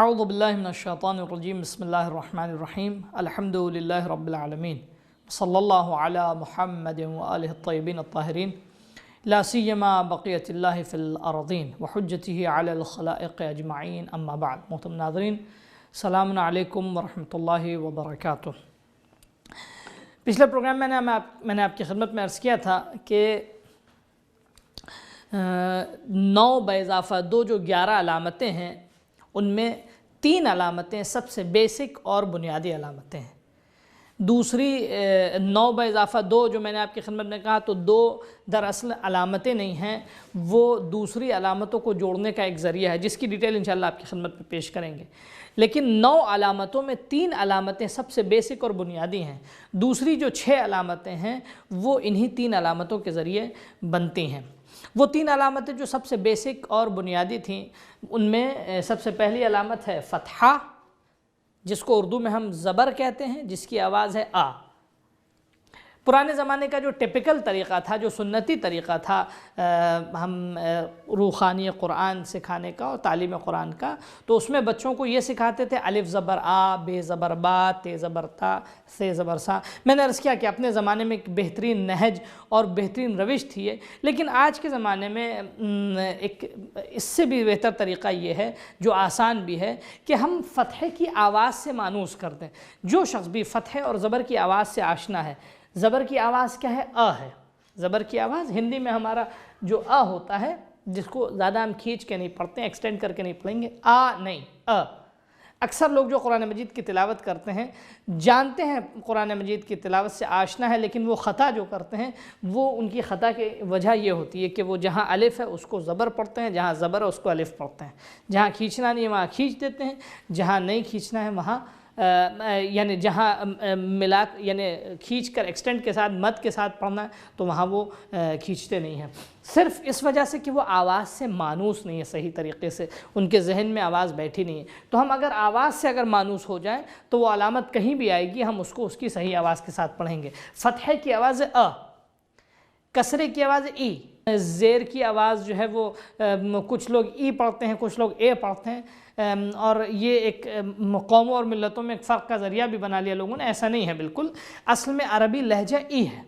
اعوذ باللہ من الشیطان الرجیم بسم اللہ الرحمن الرحیم الحمدللہ رب العالمین صلی اللہ علی محمد وآلہ الطیبین الطاہرین لا سیما بقیت اللہ فی الارضین وحجتہ علی الخلائق اجمعین اما بعد۔ محترم ناظرین، السلام علیکم ورحمۃ اللہ وبرکاتہ۔ پچھلے پروگرام میں نے آپ کی خدمت میں عرض کیا تھا کہ 9 باضافہ 2 جو 11 علامتیں ہیں ان میں 3 علامتیں سب سے بیسک اور بنیادی علامتیں ہیں۔ دوسری 9 باضافہ 2 جو میں نے آپ کی خدمت میں کہا تو 2 دراصل علامتیں نہیں ہیں، وہ دوسری علامتوں کو جوڑنے کا ایک ذریعہ ہے جس کی ڈیٹیل انشاءاللہ آپ کی خدمت میں پیش کریں گے۔ لیکن 9 علامتوں میں 3 علامتیں سب سے بیسک اور بنیادی ہیں، دوسری جو 6 علامتیں ہیں وہ انہی 3 علامتوں کے ذریعے بنتی ہیں۔ وہ 3 علامتیں جو سب سے بیسک اور بنیادی تھیں ان میں سب سے پہلی علامت ہے فتحہ، جس کو اردو میں ہم زبر کہتے ہیں، جس کی آواز ہے آ۔ پرانے زمانے کا جو ٹپیکل طریقہ تھا، جو سنتی طریقہ تھا ہم روخانی قرآن سکھانے کا اور تعلیم قرآن کا، تو اس میں بچوں کو یہ سکھاتے تھے الف زبر آ، بے زبر با، تے زبر تا، سے زبر سا۔ میں نے عرض کیا کہ اپنے زمانے میں ایک بہترین نہج اور بہترین روش تھی یہ، لیکن آج کے زمانے میں ایک اس سے بھی بہتر طریقہ یہ ہے جو آسان بھی ہے کہ ہم فتحے کی آواز سے مانوس کر دیں۔ جو شخص بھی فتحے اور زبر کی آواز سے آشنا ہے، زبر کی آواز کیا ہے؟ آ ہے۔ زبر کی آواز ہندی میں ہمارا جو آ ہوتا ہے، جس کو زیادہ ہم کھینچ کے نہیں پڑھتے ہیں، ایکسٹینڈ کر کے نہیں پڑھیں گے، آ نہیں، آ۔ اکثر لوگ جو قرآن مجید کی تلاوت کرتے ہیں جانتے ہیں قرآن مجید کی تلاوت سے آشنا ہے، لیکن وہ خطا جو کرتے ہیں وہ ان کی خطا کی وجہ یہ ہوتی ہے کہ وہ جہاں الف ہے اس کو زبر پڑھتے ہیں، جہاں زبر ہے اس کو الف پڑھتے ہیں، جہاں کھینچنا نہیں ہے وہاں کھینچ دیتے ہیں، جہاں نہیں کھینچنا ہے وہاں یعنی جہاں ملا یعنی کھینچ کر ایکسٹینڈ کے ساتھ مد کے ساتھ پڑھنا ہے تو وہاں وہ کھینچتے نہیں ہیں، صرف اس وجہ سے کہ وہ آواز سے مانوس نہیں ہے، صحیح طریقے سے ان کے ذہن میں آواز بیٹھی نہیں ہے۔ تو ہم اگر آواز سے اگر مانوس ہو جائیں تو وہ علامت کہیں بھی آئے گی، ہم اس کو اس کی صحیح آواز کے ساتھ پڑھیں گے۔ فتحے کی آواز ہے کسرے کی آواز ہے ای، زیر کی آواز جو ہے وہ کچھ لوگ ای پڑھتے ہیں، کچھ لوگ اے پڑھتے ہیں، اور یہ ایک قوموں اور ملتوں میں ایک فرق کا ذریعہ بھی بنا لیا لوگوں نے۔ ایسا نہیں ہے بالکل، اصل میں عربی لہجہ ای ہے،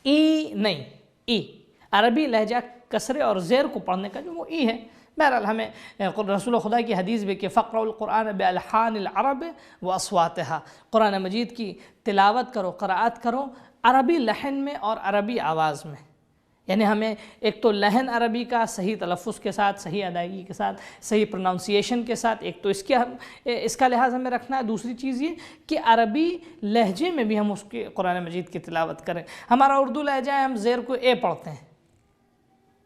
ای نہیں، ای۔ عربی لہجہ کسرے اور زیر کو پڑھنے کا جو وہ ای ہے۔ بہرحال ہمیں رسول خدا کی حدیث بھی کہ فقرؤ القرآن بألحان العرب واصواتها، قرآن مجید کی تلاوت کرو، قرأت کرو عربی لحن میں اور عربی آواز میں، یعنی ہمیں ایک تو لحن عربی کا صحیح تلفظ کے ساتھ، صحیح ادائیگی کے ساتھ، صحیح پروننسیشن کے ساتھ، ایک تو اس کا لحاظ ہمیں رکھنا ہے۔ دوسری چیز یہ کہ عربی لہجے میں بھی ہم اس کے قرآن مجید کی تلاوت کریں۔ ہمارا اردو لہجہ ہے، ہم زیر کو اے پڑھتے ہیں،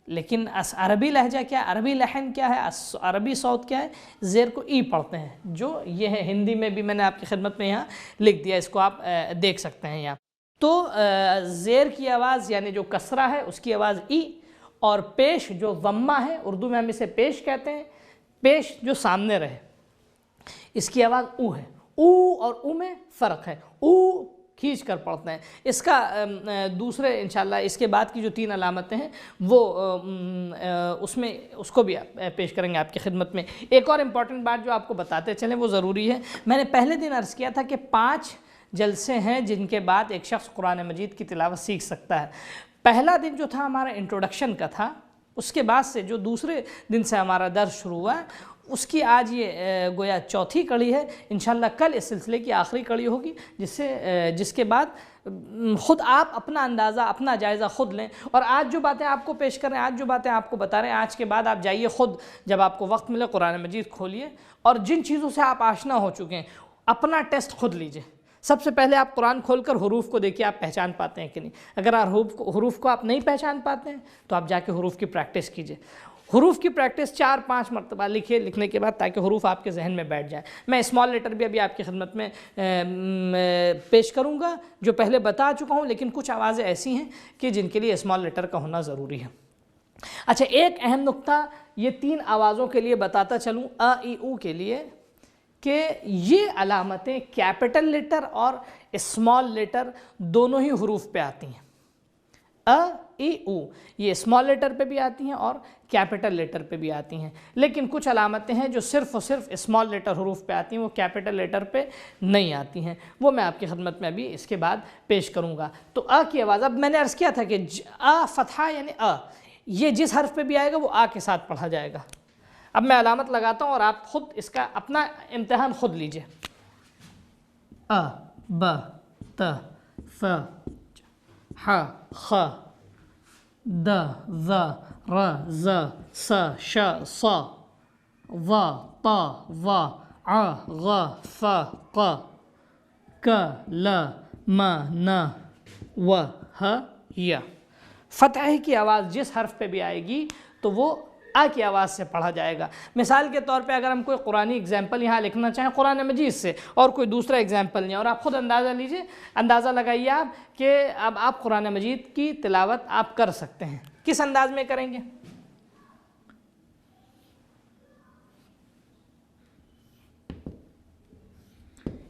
لیکن عربی لہجہ کیا ہے؟ عربی لحن کیا ہے؟ عربی صوت کیا ہے؟ زیر کو ای پڑھتے ہیں، جو یہ ہے ہندی میں بھی میں نے آپ کی خدمت میں یہاں لکھ دیا، اس کو آپ دیکھ سکتے ہیں یہاں۔ تو زیر کی آواز یعنی جو کسرہ ہے اس کی آواز ای، اور پیش جو ضمہ ہے، اردو میں ہم اسے پیش کہتے ہیں، پیش جو سامنے رہے، اس کی آواز او ہے۔ او اور او میں فرق ہے، او کھینچ کر پڑھتے ہیں۔ اس کا دوسرے انشاءاللہ اس کے بعد کی جو 3 علامتیں ہیں وہ اس کو بھی پیش کریں گے آپ کی خدمت میں۔ ایک اور امپورٹنٹ بات جو آپ کو بتاتے چلیں وہ ضروری ہے، میں نے پہلے دن عرض کیا تھا کہ 5 جلسے ہیں جن کے بعد ایک شخص قرآن مجید کی تلاوت سیکھ سکتا ہے۔ پہلا دن جو تھا ہمارا انٹروڈکشن کا تھا، اس کے بعد سے جو دوسرے دن سے ہمارا درس شروع ہوا ہے اس کی آج یہ گویا چوتھی کڑی ہے، انشاءاللہ کل اس سلسلے کی آخری کڑی ہوگی، جس کے بعد خود آپ اپنا اندازہ، اپنا جائزہ خود لیں، اور آج جو باتیں آپ کو پیش کر رہے ہیں، آج جو باتیں آپ کو بتا رہے ہیں، آج کے بعد آپ جائیے خود جب آپ کو وقت ملے قرآن مجید کھولیے اور جن چیزوں سے آپ آشنا ہو چکے ہیں اپنا ٹیسٹ خود لیجئے۔ سب سے پہلے آپ قرآن کھول کر حروف کو دیکھیے آپ پہچان پاتے ہیں کہ نہیں۔ اگر حروف کو آپ نہیں پہچان پاتے ہیں تو آپ جا کے حروف کی پریکٹس کیجئے۔ حروف کی پریکٹس 4-5 مرتبہ لکھنے کے بعد تاکہ حروف آپ کے ذہن میں بیٹھ جائیں۔ میں اسمال لیٹر بھی ابھی آپ کی خدمت میں پیش کروں گا جو پہلے بتا چکا ہوں، لیکن کچھ آوازیں ایسی ہیں کہ جن کے لیے اسمال لیٹر کا ہونا ضروری ہے۔ اچھا، ایک اہم نقطہ یہ 3 آوازوں کے لیے بتاتا چلوں، ا ای او کے لیے، کہ یہ علامتیں کیپٹل لیٹر اور اسمال لیٹر دونوں ہی حروف پہ آتی ہیں۔ ای او، یہ اسمال لیٹر پہ بھی آتی ہیں اور کیپٹل لیٹر پہ بھی آتی ہیں، لیکن کچھ علامتیں ہیں جو صرف اور صرف اسمال لیٹر حروف پہ آتی ہیں، وہ کیپٹل لیٹر پہ نہیں آتی ہیں، وہ میں آپ کی خدمت میں ابھی اس کے بعد پیش کروں گا۔ تو کی آواز، اب میں نے عرض کیا تھا کہ فتحہ یعنی یہ جس حرف پہ بھی آئے گا وہ کے ساتھ پڑھا جائے گا۔ اب میں علامت لگاتا ہوں اور آپ خود اس کا اپنا امتحان خود لیجئے۔ ب ت ث ح خ د ذ ر ز س ش ص ظ ط ظ ع غ ف ق ک ل م ن و ہ ی۔ فتح کی آواز جس حرف پہ بھی آئے گی تو وہ کی آواز سے پڑھا جائے گا۔ مثال کے طور پہ اگر ہم کوئی قرآنی اگزامپل یہاں لکھنا چاہیں قرآن مجید سے اور کوئی دوسرا اگزامپل نہیں، اور آپ خود اندازہ لیجئے، اندازہ لگائیے آپ کہ اب آپ قرآن مجید کی تلاوت آپ کر سکتے ہیں، کس انداز میں کریں گے؟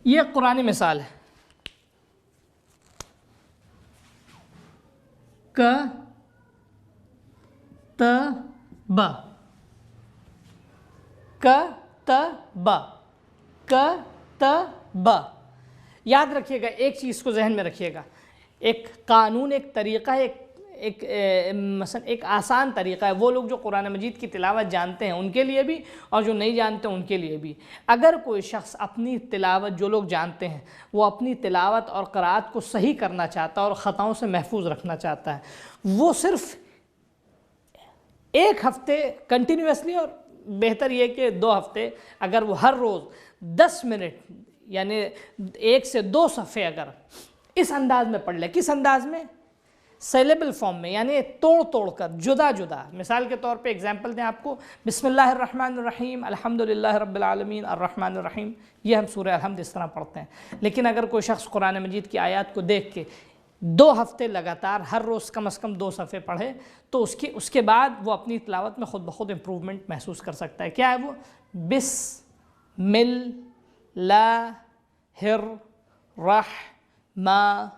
یہ قرآنی مثال ہے، ک ت ب ک ت ب ک ت ب۔ یاد رکھیے گا، ایک چیز کو ذہن میں رکھیے گا، ایک قانون، ایک طریقہ ہے، مثلا ایک آسان طریقہ ہے، وہ لوگ جو قرآن مجید کی تلاوت جانتے ہیں ان کے لیے بھی اور جو نہیں جانتے ان کے لیے بھی۔ اگر کوئی شخص اپنی تلاوت، جو لوگ جانتے ہیں وہ اپنی تلاوت اور قرأت کو صحیح کرنا چاہتا ہے اور خطاؤں سے محفوظ رکھنا چاہتا ہے، وہ صرف ایک ہفتے کنٹینیوسلی، اور بہتر یہ کہ 2 ہفتے، اگر وہ ہر روز 10 منٹ یعنی 1 سے 2 صفحے اگر اس انداز میں پڑھ لے، کس انداز میں؟ سیلیبل فارم میں، یعنی توڑ توڑ کر، جدا جدا۔ مثال کے طور پہ اگزامپل دیں آپ کو، بسم اللہ الرحمن الرحیم، الحمدللہ رب العالمین، الرحمن الرحیم، یہ ہم سورہ الحمد اس طرح پڑھتے ہیں۔ لیکن اگر کوئی شخص قرآن مجید کی آیات کو دیکھ کے 2 ہفتے لگاتار ہر روز کم از کم 2 صفحے پڑھے تو اس کے بعد وہ اپنی تلاوت میں خود بخود امپروومنٹ محسوس کر سکتا ہے۔ کیا ہے وہ؟ بسم اللہ الرحمن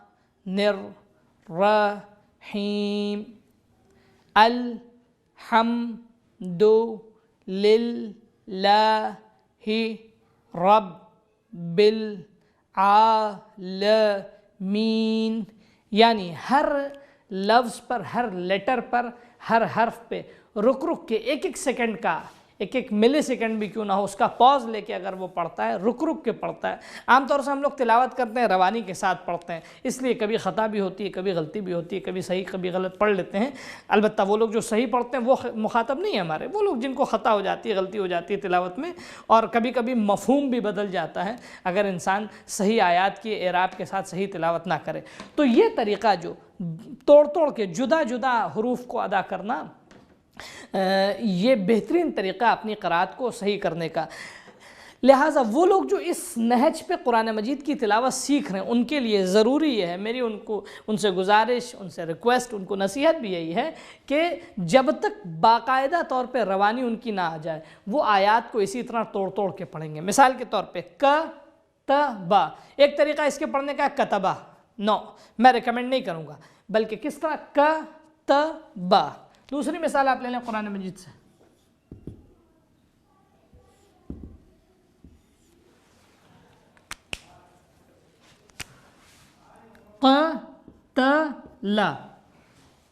الرحیم، الحمد للہ رب العالمین، یعنی ہر لفظ پر، ہر لیٹر پر، ہر حرف پہ رک رک کے ایک سیکنڈ کا، ایک ملی سیکنڈ بھی کیوں نہ ہو، اس کا پاز لے کے اگر وہ پڑھتا ہے، رک رک کے پڑھتا ہے۔ عام طور سے ہم لوگ تلاوت کرتے ہیں، روانی کے ساتھ پڑھتے ہیں، اس لیے کبھی خطا بھی ہوتی ہے، کبھی غلطی بھی ہوتی ہے، کبھی صحیح کبھی غلط پڑھ لیتے ہیں۔ البتہ وہ لوگ جو صحیح پڑھتے ہیں وہ مخاطب نہیں ہے ہمارے، وہ لوگ جن کو خطا ہو جاتی ہے، غلطی ہو جاتی ہے تلاوت میں، اور کبھی کبھی مفہوم بھی بدل جاتا ہے اگر انسان صحیح آیات کی اعراب کے ساتھ صحیح تلاوت نہ کرے۔ تو یہ طریقہ جو توڑ توڑ کے جدا جدا حروف کو ادا کرنا، یہ بہترین طریقہ اپنی قرأت کو صحیح کرنے کا۔ لہٰذا وہ لوگ جو اس نہج پہ قرآن مجید کی تلاوت سیکھ رہے ہیں ان کے لیے ضروری ہے، میری ان سے گزارش، ان سے ریکویسٹ، ان کو نصیحت بھی یہی ہے کہ جب تک باقاعدہ طور پہ روانی ان کی نہ آ جائے وہ آیات کو اسی طرح توڑ توڑ کے پڑھیں گے۔ مثال کے طور پہ کتبہ، ایک طریقہ اس کے پڑھنے کا کتبہ، نو میں ریکمنڈ نہیں کروں گا، بلکہ کس طرح کتبہ۔ دوسری مثال آپ لے لیں قرآن مجید سے، قتل،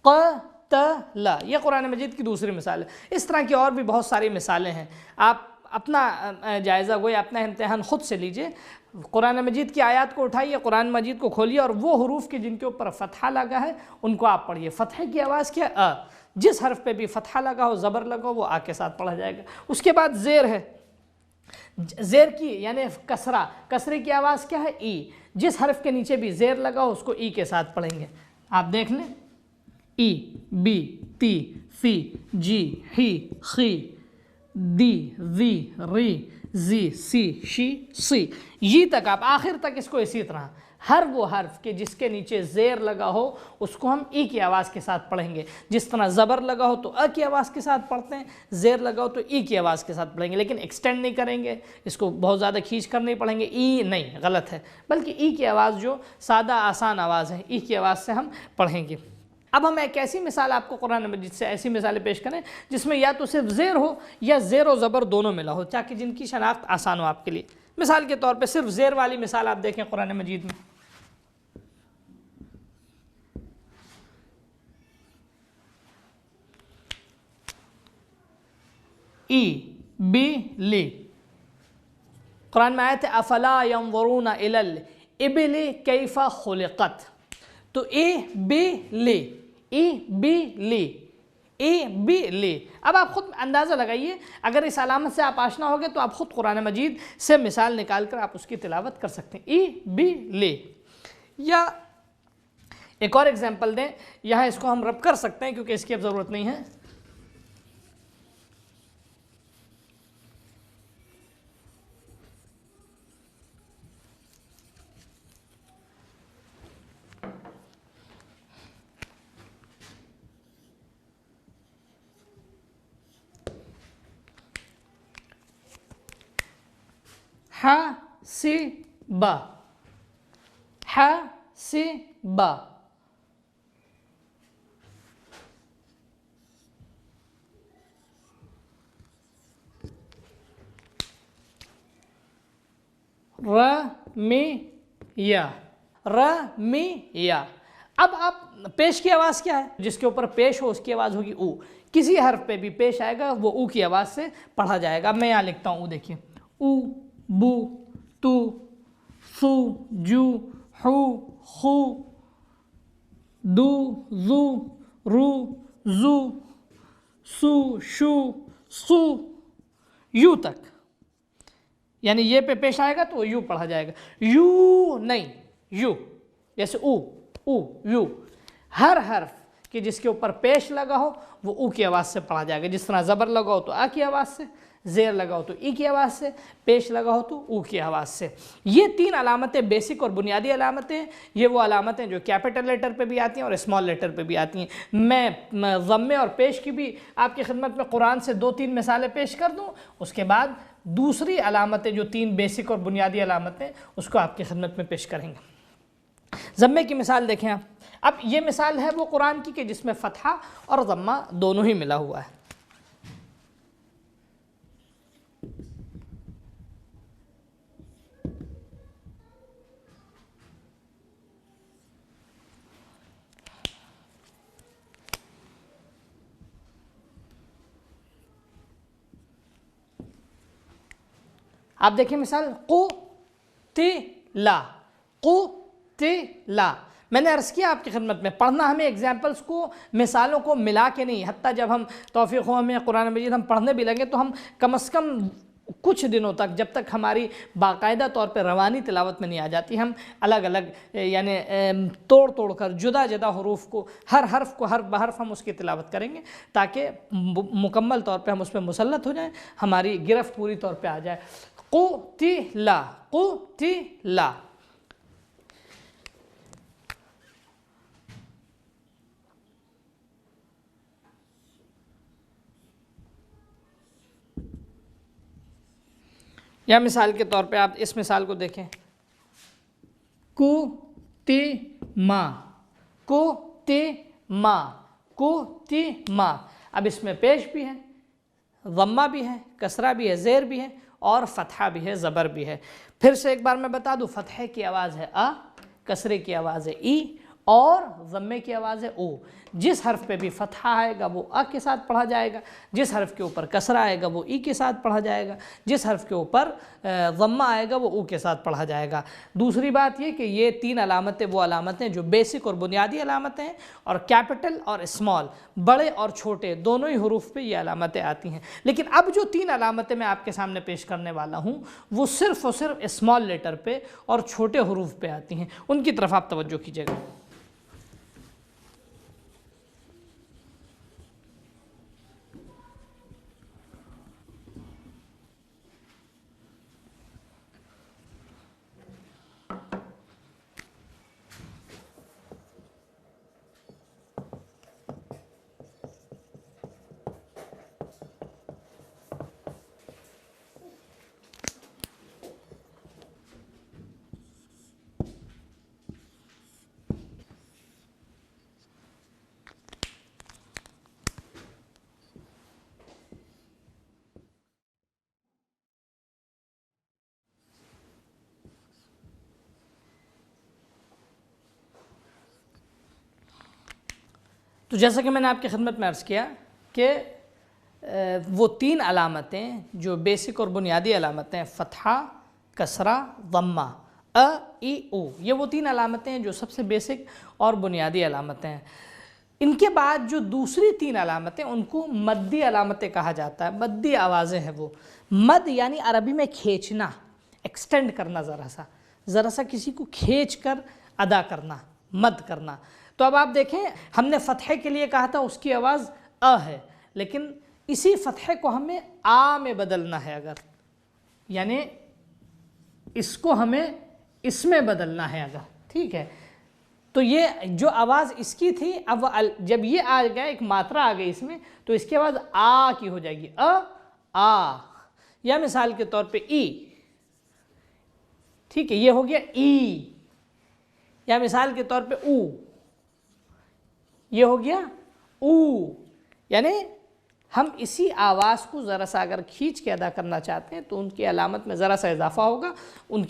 قتل، یہ قرآن مجید کی دوسری مثال ہے۔ اس طرح کی اور بھی بہت ساری مثالیں ہیں، آپ اپنا جائزہ گویا اپنا امتحان خود سے لیجئے، قرآن مجید کی آیات کو اٹھائیے، قرآن مجید کو کھولیے اور وہ حروف کے جن کے اوپر فتحہ لگا ہے ان کو آپ پڑھیے۔ فتحہ کی آواز کیا ہے؟ جس حرف پہ بھی فتحہ لگا ہو، زبر لگا ہو، وہ کے ساتھ پڑھا جائے گا۔ اس کے بعد زیر ہے، زیر کی یعنی کسرہ، کسرے کی آواز کیا ہے؟ ای، جس حرف کے نیچے بھی زیر لگا ہو اس کو ای کے ساتھ پڑھیں گے۔ آپ دیکھ لیں، ای، بی، تی، فی، جی، ہی، خی، دی، زی، ری، زی، سی، شی، سی، یہ تک آپ آخر تک اس کو اسی طرح ہر وہ حرف کے جس کے نیچے زیر لگا ہو اس کو ہم ای کی آواز کے ساتھ پڑھیں گے۔ جس طرح زبر لگا ہو تو کی آواز کے ساتھ پڑھتے ہیں، زیر لگا ہو تو ای کی آواز کے ساتھ پڑھیں گے، لیکن ایکسٹینڈ نہیں کریں گے، اس کو بہت زیادہ کھینچ کر نہیں پڑھیں گے، ای نہیں، غلط ہے، بلکہ ای کی آواز جو سادہ آسان آواز ہے، ای کی آواز سے ہم پڑھیں گے۔ اب ہم ایک ایسی مثال آپ کو قرآن مجید سے ایسی مثالیں پیش کریں جس میں یا تو صرف زیر ہو یا زیر و زبر دونوں ملا ہو، تاکہ جن کی شناخت آسان ہو آپ کے لیے۔ مثال کے طور پہ صرف زیر والی مثال آپ دیکھیں قرآن مجید میں، ای بی لی، قرآن میں آیت ہے افلا ینظرون الی الابل کیف خلقت، تو اے بی لی، اے بی لی، اے بی لی۔ اب آپ خود اندازہ لگائیے، اگر اس علامت سے آپ آشنا ہوگے تو آپ خود قرآن مجید سے مثال نکال کر آپ اس کی تلاوت کر سکتے ہیں، ای بی لی۔ یا ایک اور ایگزامپل دیں، یہاں اس کو ہم رب کر سکتے ہیں کیونکہ اس کی اب ضرورت نہیں ہے۔ حاسب، حاسب، رمیہ، رمیہ۔ اب آپ پیش کی آواز کیا ہے؟ جس کے اوپر پیش ہو اس کی آواز ہوگی او، کسی حرف پہ بھی پیش آئے گا وہ او کی آواز سے پڑھا جائے گا۔ اب میں یہاں لکھتا ہوں او، دیکھیے، او، بو، تو، سو، جو، حو، خو، دو، زو، رو، زو، سو، شو، سو، یو تک، یعنی یہ پہ پیش آئے گا تو یو پڑھا جائے گا، یو نہیں، یو، جیسے او، او، یو۔ ہر حرف کہ جس کے اوپر پیش لگا ہو وہ او کی آواز سے پڑھا جائے گا، جس طرح زبر لگا ہو تو آ کی آواز سے، زیر لگا ہو تو ای کی آواز سے، پیش لگا ہو تو او کی آواز سے۔ یہ تین علامتیں بیسک اور بنیادی علامتیں، یہ وہ علامتیں جو کیپٹل لیٹر پہ بھی آتی ہیں اور اسمال لیٹر پہ بھی آتی ہیں۔ میں ضمے اور پیش کی بھی آپ کی خدمت میں قرآن سے 2-3 مثالیں پیش کر دوں، اس کے بعد دوسری علامتیں جو 3 بیسک اور بنیادی علامتیں اس کو آپ کی خدمت میں پیش کریں گے۔ ضمے کی مثال دیکھیں آپ، اب یہ مثال ہے وہ قرآن کی کہ جس میں فتحہ اور ضمہ دونوں ہی ملا ہوا ہے۔ آپ دیکھیں مثال قُتِلَ، قُتِلَ۔ میں نے عرض کیا آپ کی خدمت میں، پڑھنا ہمیں ایگزامپلس کو، مثالوں کو ملا کے نہیں، حتیٰ جب ہم توفیق ہو ہمیں قرآن مجید ہم پڑھنے بھی لگیں تو ہم کم از کم کچھ دنوں تک، جب تک ہماری باقاعدہ طور پہ روانی تلاوت میں نہیں آ جاتی، ہم الگ الگ یعنی توڑ توڑ کر جدا جدا حروف کو، ہر حرف کو حرف بحرف ہم اس کی تلاوت کریں گے تاکہ مکمل طور پہ ہم اس پہ مسلط ہو جائیں، ہماری گرفت پوری طور پہ آ جائے۔ قُتِلَ، قُتِلَ۔ یا مثال کے طور پہ آپ اس مثال کو دیکھیں، کُتِمَ، کُتِمَ، کُتِمَ۔ اب اس میں پیش بھی ہے، ضمہ بھی ہے، کسرہ بھی ہے، زیر بھی ہے اور فتحہ بھی ہے، زبر بھی ہے۔ پھر سے ایک بار میں بتا دوں، فتحے کی آواز ہے آ، کسرے کی آواز ہے ای اور ضمے کی آواز ہے او۔ جس حرف پہ بھی فتحہ آئے گا وہ آ کے ساتھ پڑھا جائے گا، جس حرف کے اوپر کسرہ آئے گا وہ ای کے ساتھ پڑھا جائے گا، جس حرف کے اوپر ضمہ آئے گا وہ او کے ساتھ پڑھا جائے گا۔ دوسری بات یہ کہ یہ 3 علامتیں وہ علامتیں جو بیسک اور بنیادی علامتیں ہیں، اور کیپٹل اور اسمال، بڑے اور چھوٹے دونوں ہی حروف پہ یہ علامتیں آتی ہیں۔ لیکن اب جو 3 علامتیں میں آپ کے سامنے پیش کرنے والا ہوں وہ صرف اور صرف اسمال لیٹر پہ اور چھوٹے حروف پہ آتی ہیں، ان کی طرف آپ توجہ کیجیے گا۔ تو جیسا کہ میں نے آپ کی خدمت میں عرض کیا کہ وہ 3 علامتیں جو بیسک اور بنیادی علامتیں، فتحہ، کسرہ، ضمہ، ای او، یہ وہ 3 علامتیں ہیں جو سب سے بیسک اور بنیادی علامتیں ہیں۔ ان کے بعد جو دوسری 3 علامتیں ان کو مدی علامتیں کہا جاتا ہے، مدی آوازیں ہیں وہ۔ مد یعنی عربی میں کھینچنا، ایکسٹینڈ کرنا، ذرا سا کسی کو کھینچ کر ادا کرنا، مد کرنا۔ تو اب آپ دیکھیں، ہم نے فتحے کے لیے کہا تھا اس کی آواز ہے، لیکن اسی فتحے کو ہمیں میں بدلنا ہے، اگر یعنی اس کو ہمیں اس میں بدلنا ہے اگر، ٹھیک ہے، تو یہ جو آواز اس کی تھی، اب جب یہ آ گیا، ایک ماترا آ گئی اس میں، تو اس کی آواز کی ہو جائے گی، یا مثال کے طور پہ ای، ٹھیک ہے، یہ ہو گیا ای، یا مثال کے طور پہ او، یہ ہو گیا او۔ یعنی ہم اسی آواز کو ذرا سا اگر کھینچ کے ادا کرنا چاہتے ہیں تو ان کی علامت میں ذرا سا اضافہ ہوگا، ان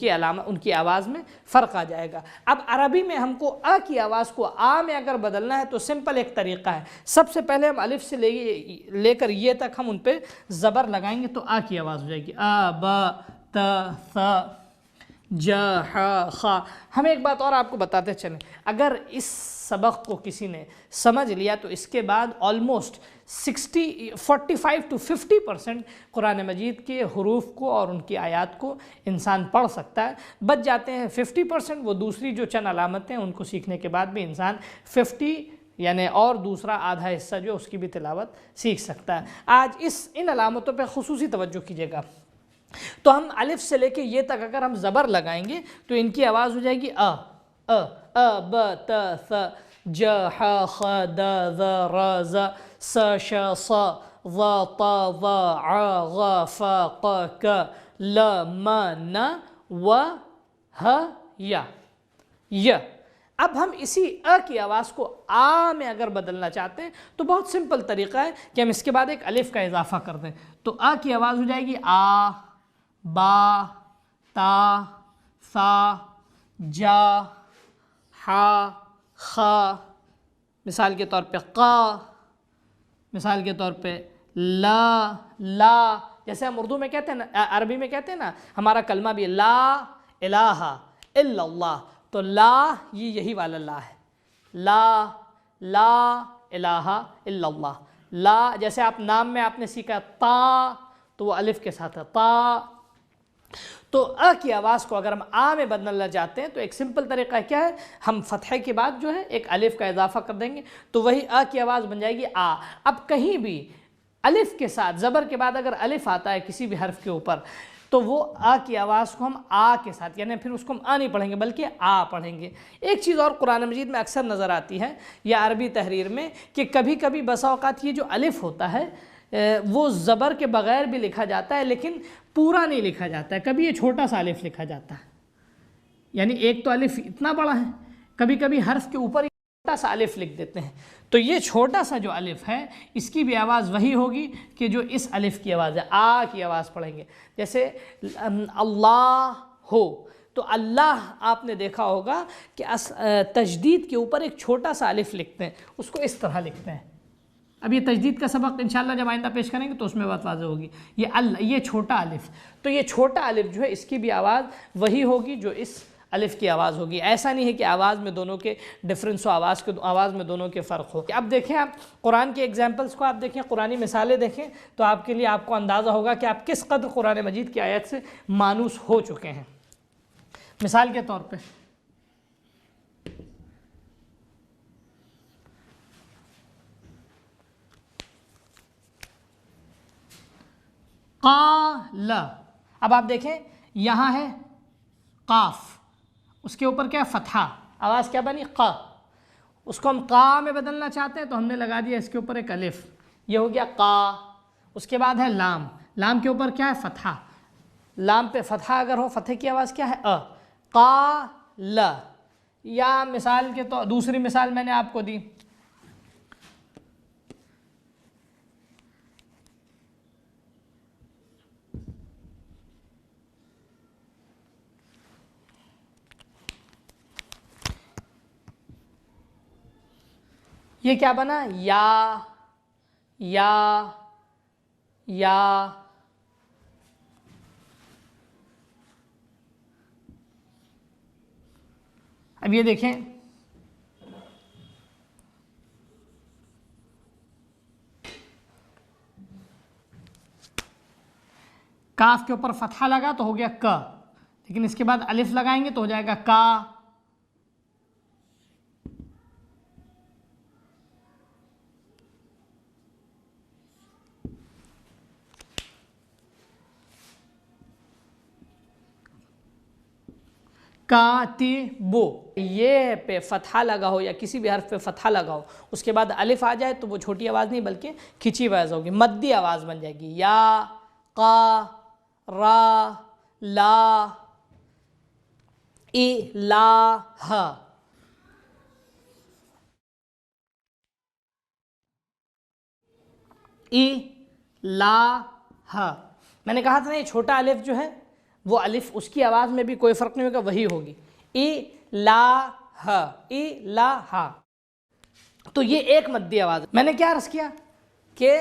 کی آواز میں فرق آ جائے گا۔ اب عربی میں ہم کو کی آواز کو میں اگر بدلنا ہے تو سمپل ایک طریقہ ہے۔ سب سے پہلے ہم الف سے لے کر یہ تک ہم ان پہ زبر لگائیں گے تو کی آواز ہو جائے گی، ب ت ث ج ح خ۔ ہم ایک بات اور آپ کو بتاتے چلیں، اگر اس سبق کو کسی نے سمجھ لیا تو اس کے بعد آلموسٹ 45 to 50% قرآن مجید کے حروف کو اور ان کی آیات کو انسان پڑھ سکتا ہے۔ بچ جاتے ہیں 50%، وہ دوسری جو چند علامتیں ان کو سیکھنے کے بعد بھی انسان 50 یعنی اور دوسرا آدھا حصہ جو اس کی بھی تلاوت سیکھ سکتا ہے۔ آج ان علامتوں پہ خصوصی توجہ کیجیے گا۔ تو ہم الف سے لے کے یہ تک اگر ہم زبر لگائیں گے تو ان کی آواز ہو جائے گی ب ت ث ج ح خ د ذ ر ز س ش ص ظ ط ظ ع غ ف ق ک ل م ن و ہ ی۔ اب ہم اسی کی آواز کو میں اگر بدلنا چاہتے ہیں تو بہت سمپل طریقہ ہے کہ ہم اس کے بعد ایک الف کا اضافہ کر دیں، تو کی آواز ہو جائے گی با تا ثا جا ہا خ، مثال کے طور پہ مثال کے طور پہ لا، جیسے ہم اردو میں کہتے ہیں نا، عربی میں کہتے ہیں نا، ہمارا کلمہ بھی لا الہ الا اللہ، تو یہی والا لا ہے، لا الہ الا اللہ۔ لا جیسے آپ نام میں آپ نے سیکھا تا، تو وہ الف کے ساتھ ہے تا۔ تو کی آواز کو اگر ہم میں بدلنا چاہتے ہیں تو ایک سمپل طریقہ کیا ہے، ہم فتحے کے بعد جو ہے ایک الف کا اضافہ کر دیں گے تو وہی کی آواز بن جائے گی اب کہیں بھی الف کے ساتھ، زبر کے بعد اگر الف آتا ہے کسی بھی حرف کے اوپر تو وہ کی آواز کو ہم کے ساتھ، یعنی پھر اس کو ہم نہیں پڑھیں گے بلکہ پڑھیں گے۔ ایک چیز اور قرآن مجید میں اکثر نظر آتی ہے یا عربی تحریر میں کہ کبھی کبھی بسا اوقات یہ جو الف ہوتا ہے وہ زبر کے بغیر بھی لکھا جاتا ہے لیکن پورا نہیں لکھا جاتا ہے، کبھی یہ چھوٹا سا الف لکھا جاتا ہے، یعنی ایک تو الف اتنا بڑا ہے، کبھی کبھی حرف کے اوپر چھوٹا سا الف لکھ دیتے ہیں، تو یہ چھوٹا سا جو الف ہے اس کی بھی آواز وہی ہوگی کہ جو اس الف کی آواز ہے، کی آواز پڑھیں گے۔ جیسے اللہ ہو، تو اللہ آپ نے دیکھا ہوگا کہ تجدید کے اوپر ایک چھوٹا سا الف لکھتے ہیں، اس کو اس طرح لکھتے ہیں۔ اب یہ تجدید کا سبق انشاءاللہ جب آئندہ پیش کریں گے تو اس میں بات واضح ہوگی۔ یہ چھوٹا الف، تو یہ چھوٹا الف جو ہے اس کی بھی آواز وہی ہوگی جو اس الف کی آواز ہوگی۔ ایسا نہیں ہے کہ آواز میں دونوں کے ڈفرنس ہو، آواز میں دونوں کے فرق ہو۔ اب دیکھیں، آپ قرآن کے ایگزامپلس کو آپ دیکھیں، قرآنی مثالیں دیکھیں تو آپ کے لیے آپ کو اندازہ ہوگا کہ آپ کس قدر قرآن مجید کی آیت سے مانوس ہو چکے ہیں۔ مثال کے طور پہ قال، اب آپ دیکھیں یہاں ہے قاف، اس کے اوپر کیا ہے فتحہ، آواز کیا بنی اس کو ہم میں بدلنا چاہتے ہیں تو ہم نے لگا دیا اس کے اوپر ایک الف، یہ ہو گیا اس کے بعد ہے لام کے اوپر کیا ہے فتحہ، لام پہ فتحہ اگر ہو، فتح کی آواز کیا ہے قال، یا مثال کے تو دوسری مثال میں نے آپ کو دی، یہ کیا بنا؟ یا اب یہ دیکھیں کاف کے اوپر فتحہ لگا تو ہو گیا ک، لیکن اس کے بعد الف لگائیں گے تو ہو جائے گا کا۔ کاتبو، یہ پہ فتحہ لگا ہو یا کسی بھی حرف پہ فتحہ لگا ہو اس کے بعد الف آ جائے تو وہ چھوٹی آواز نہیں بلکہ کھچی آواز ہوگی، مدی آواز بن جائے گی۔ یا، قا، را، لا، الہ۔ الہ، میں نے کہا تھا نا یہ چھوٹا الف جو ہے وہ الف اس کی آواز میں بھی کوئی فرق نہیں ہوگا، وہی ہوگی الہ، الہ۔ تو یہ ایک مدی آواز ہے۔ میں نے کیا عرض کیا کہ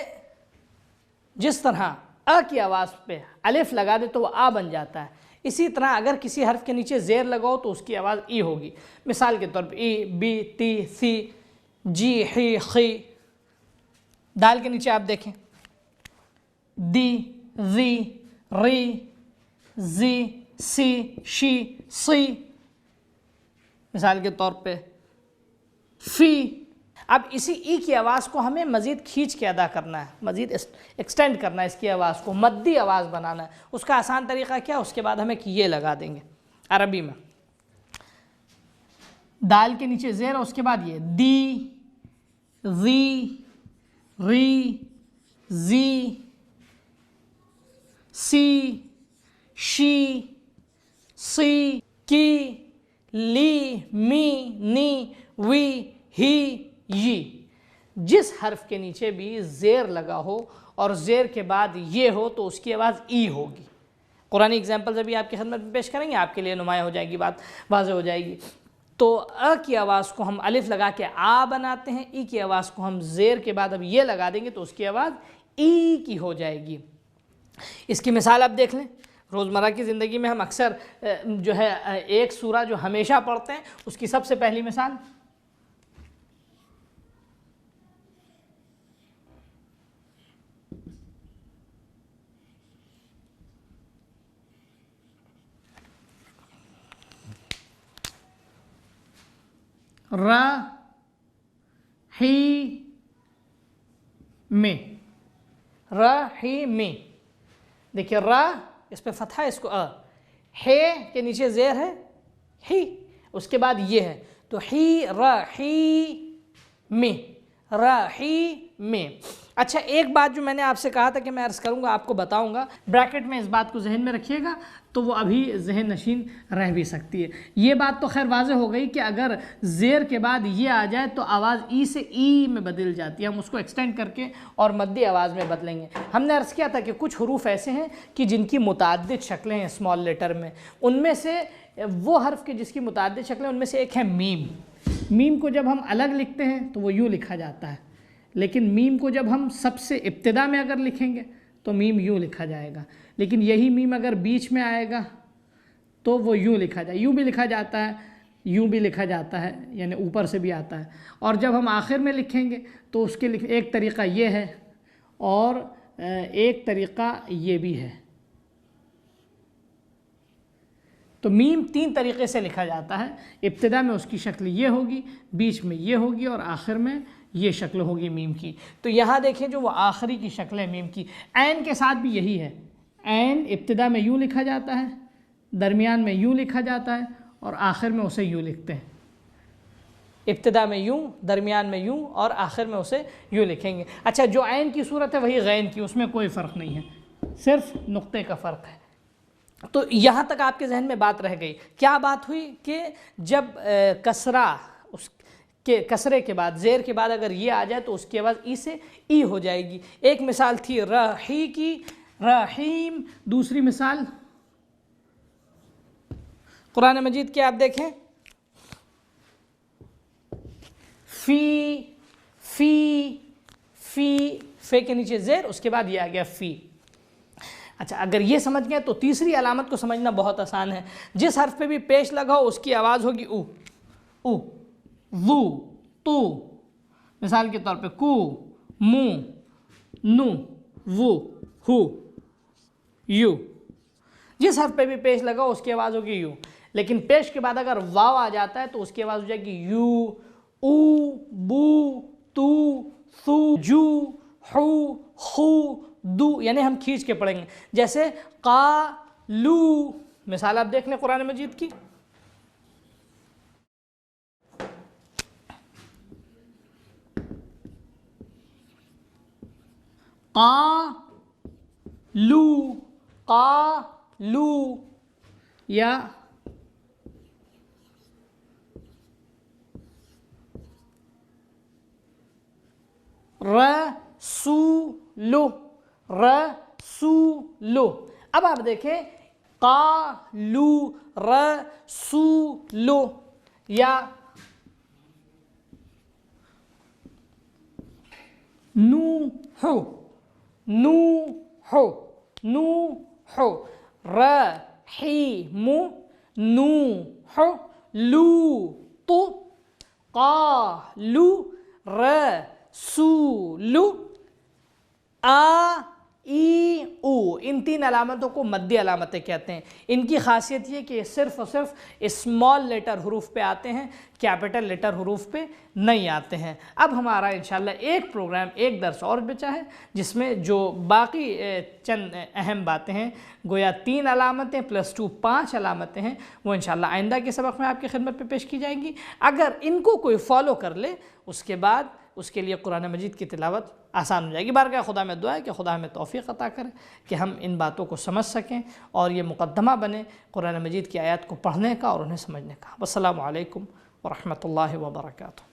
جس طرح ا کی آواز پہ الف لگا دے تو وہ آ بن جاتا ہے، اسی طرح اگر کسی حرف کے نیچے زیر لگاؤ تو اس کی آواز ای ہوگی۔ مثال کے طور پہ ای، بی، تی، سی، جی، حی، خی۔ دال کے نیچے آپ دیکھیں دی، زی، ری، زی، سی، شی، سی، مثال کے طور پہ فی۔ اب اسی ای کی آواز کو ہمیں مزید کھینچ کے ادا کرنا ہے، مزید ایکسٹینڈ کرنا ہے، اس کی آواز کو مدی آواز بنانا ہے۔ اس کا آسان طریقہ کیا؟ اس کے بعد ہمیں یہ لگا دیں گے عربی میں، دال کے نیچے زیر ہے، اس کے بعد یہ دی، زی، ری، زی، سی، شی، سی، کی، لی، می، نی، وی، ہی، ی۔ جس حرف کے نیچے بھی زیر لگا ہو اور زیر کے بعد یہ ہو تو اس کی آواز ای ہوگی۔ قرآنی ایگزامپلز ابھی آپ کی خدمت میں پیش کریں گے، آپ کے لیے نمایاں ہو جائے گی، بات واضح ہو جائے گی۔ تو ا کی آواز کو ہم الف لگا کے آ بناتے ہیں، ای کی آواز کو ہم زیر کے بعد اب یہ لگا دیں گے تو اس کی آواز ای کی ہو جائے گی۔ اس کی مثال آپ دیکھ لیں، روزمرہ کی زندگی میں ہم اکثر جو ہے ایک سورہ جو ہمیشہ پڑھتے ہیں اس کی سب سے پہلی مثال رحیم۔ دیکھیے را اس پہ فتحہ ہے، اس کو ہے کے نیچے زیر ہے ہی، اس کے بعد یہ ہے تو ہی، رحیم، رحیم۔ اچھا ایک بات جو میں نے آپ سے کہا تھا کہ میں عرض کروں گا، آپ کو بتاؤں گا، بریکٹ میں اس بات کو ذہن میں رکھیے گا تو وہ ابھی ذہن نشین رہ بھی سکتی ہے۔ یہ بات تو خیر واضح ہو گئی کہ اگر زیر کے بعد یہ آ جائے تو آواز ای سے ای میں بدل جاتی ہے، ہم اس کو ایکسٹینڈ کر کے اور مدی آواز میں بدلیں گے۔ ہم نے عرض کیا تھا کہ کچھ حروف ایسے ہیں کہ جن کی متعدد شکلیں ہیں اسمال لیٹر میں، ان میں سے وہ حرف کے جس کی متعدد شکلیں ان میں سے ایک ہے میم۔ میم کو جب ہم الگ لکھتے ہیں تو وہ یوں لکھا جاتا ہے، لیکن میم کو جب ہم سب سے ابتدا میں اگر لکھیں گے تو میم یوں لکھا جائے گا، لیکن یہی میم اگر بیچ میں آئے گا تو وہ یوں لکھا جائے، یوں بھی لکھا جاتا ہے، یوں بھی لکھا جاتا ہے، یعنی اوپر سے بھی آتا ہے۔ اور جب ہم آخر میں لکھیں گے تو اس کے ایک طریقہ یہ ہے اور ایک طریقہ یہ بھی ہے۔ تو میم تین طریقے سے لکھا جاتا ہے، ابتدا میں اس کی شکل یہ ہوگی، بیچ میں یہ ہوگی اور آخر میں یہ شکل ہوگی میم کی۔ تو یہاں دیکھیں جو وہ آخری کی شکل ہے میم کی۔ عین کے ساتھ بھی یہی ہے، عین ابتدا میں یوں لکھا جاتا ہے، درمیان میں یوں لکھا جاتا ہے اور آخر میں اسے یوں لکھتے ہیں۔ ابتدا میں یوں، درمیان میں یوں اور آخر میں اسے یوں لکھیں گے۔ اچھا جو عین کی صورت ہے وہی غین کی، اس میں کوئی فرق نہیں ہے، صرف نقطے کا فرق ہے۔ تو یہاں تک آپ کے ذہن میں بات رہ گئی۔ کیا بات ہوئی کہ جب کسرہ، اس کے کسرے کے بعد زیر کے بعد اگر یہ آ جائے تو اس کی آواز ای سے ای ہو جائے گی۔ ایک مثال تھی رحی کی، رحیم۔ دوسری مثال قرآن مجید کے آپ دیکھیں فی، فے کے نیچے زیر، اس کے بعد یہ آ گیا فی۔ اچھا اگر یہ سمجھ گئے تو تیسری علامت کو سمجھنا بہت آسان ہے، جس حرف پہ بھی پیش لگا ہو اس کی آواز ہوگی او، وو، تو، مثال کے طور پہ کو، مو، نو، وو، ہو، یو۔ جس حرف پہ بھی پیش لگا ہو اس کی آواز ہوگی یو، لیکن پیش کے بعد اگر واو آ جاتا ہے تو اس کی آواز ہو جائے گی یو، او، بو، تو، ثو، جو، حو، خو، دو، یعنی ہم کھینچ کے پڑھیں گے، جیسے قالو، مثال آپ دیکھ لیں قرآن مجید کی، قالو یا رسولو۔ اب آپ دیکھیں قالو رسولو یا نوح، رحیم، نوح، لوط، قالو رسول، ای او۔ ان تین علامتوں کو مدی علامتیں کہتے ہیں۔ ان کی خاصیت یہ کہ یہ صرف اور صرف اسمال لیٹر حروف پہ آتے ہیں، کیپٹل لیٹر حروف پہ نہیں آتے ہیں۔ اب ہمارا انشاءاللہ ایک پروگرام، ایک درس اور بچا ہے، جس میں جو باقی چند اہم باتیں ہیں، گویا 3 علامتیں +2 5 علامتیں ہیں، وہ انشاءاللہ آئندہ کے سبق میں آپ کی خدمت پہ پیش کی جائیں گی۔ اگر ان کو کوئی فالو کر لے اس کے بعد اس کے لیے قرآن مجید کی تلاوت آسان ہو جائے گی۔ بارگاہ خدا میں دعا ہے کہ خدا ہمیں توفیق عطا کرے کہ ہم ان باتوں کو سمجھ سکیں اور یہ مقدمہ بنے قرآن مجید کی آیات کو پڑھنے کا اور انہیں سمجھنے کا۔ والسلام علیکم ورحمۃ اللہ وبرکاتہ۔